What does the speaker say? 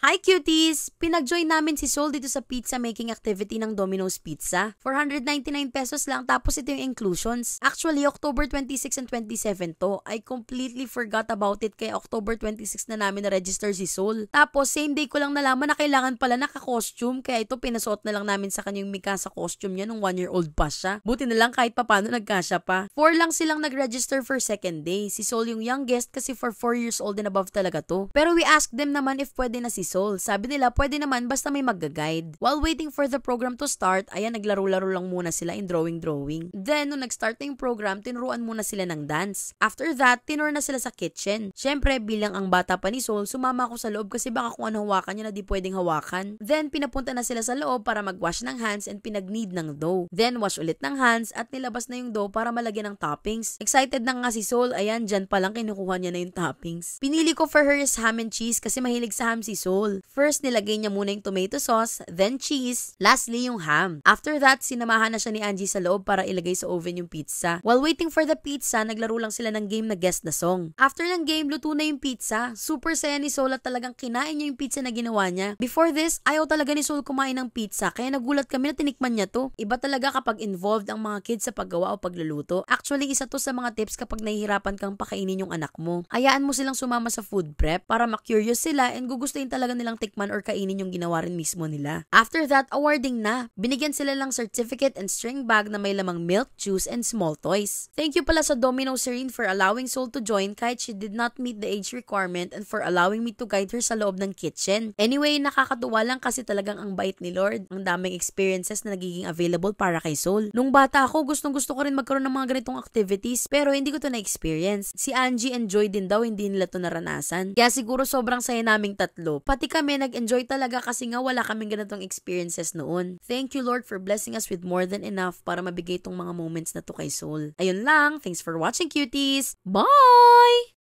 Hi cuties! Pinag-join namin si Sol dito sa pizza making activity ng Domino's Pizza. 499 pesos lang tapos ito yung inclusions. Actually, October 26 and 27 to. I completely forgot about it kaya October 26 na namin na-register si Sol. Tapos, same day ko lang nalaman na kailangan pala naka-costume kaya ito pinasuot na lang namin sa kanyang Mikasa costume niya nung 1-year-old pa siya. Buti na lang kahit papano nagkasya pa. 4 lang silang nag-register for second day. Si Sol yung youngest kasi for 4 years old and above talaga to. Pero we asked them naman if pwede na si Sol. Sabi nila, pwede naman basta may mag-guide. While waiting for the program to start, ayan, naglaro-laro lang muna sila in drawing. Then, nung nag-start na yung program, tinuruan muna sila ng dance. After that, tinur na sila sa kitchen. Syempre, bilang ang bata pa ni Sol, sumama ako sa loob kasi baka kung ano hawakan niya na di pwedeng hawakan. Then, pinapunta na sila sa loob para mag-wash ng hands and pinag-knead ng dough. Then, wash ulit ng hands at nilabas na yung dough para malagyan ng toppings. Excited na nga si Sol, ayan, dyan pa lang kinukuha niya na yung toppings. Pinili ko for her is ham and cheese kasi mahilig sa ham si Sol. First, nilagay niya muna yung tomato sauce, then cheese, lastly yung ham. After that, sinamahan na siya ni Angie sa loob para ilagay sa oven yung pizza. While waiting for the pizza, naglaro lang sila ng game na Guess the Song. After ng game, luto na yung pizza. Super saya ni Sol at talagang kinain niya yung pizza na ginawa niya. Before this, ayaw talaga ni Sol kumain ng pizza kaya nagulat kami na tinikman niya to. Iba talaga kapag involved ang mga kids sa paggawa o pagluluto. Actually, isa to sa mga tips kapag nahihirapan kang pakainin yung anak mo. Hayaan mo silang sumama sa food prep para ma-curious sila and gugustuhin talaga nilang tikman or kainin yung ginawa rin mismo nila. After that, awarding na. Binigyan sila lang certificate and string bag na may lamang milk, juice, and small toys. Thank you pala sa Domino's Serene for allowing Sol to join kahit she did not meet the age requirement and for allowing me to guide her sa loob ng kitchen. Anyway, nakakatuwa lang kasi talagang ang bait ni Lord. Ang daming experiences na nagiging available para kay Sol. Nung bata ako, gustong-gusto ko rin magkaroon ng mga ganitong activities pero hindi ko to na-experience. Si Angie and Joy din daw, hindi nila to naranasan. Kaya siguro sobrang saya naming tatlo. Pati kami nag-enjoy talaga kasi nga wala kaming ganitong experiences noon. Thank you Lord for blessing us with more than enough para mabigay itong mga moments na to kay Sol. Ayun lang, thanks for watching cuties! Bye!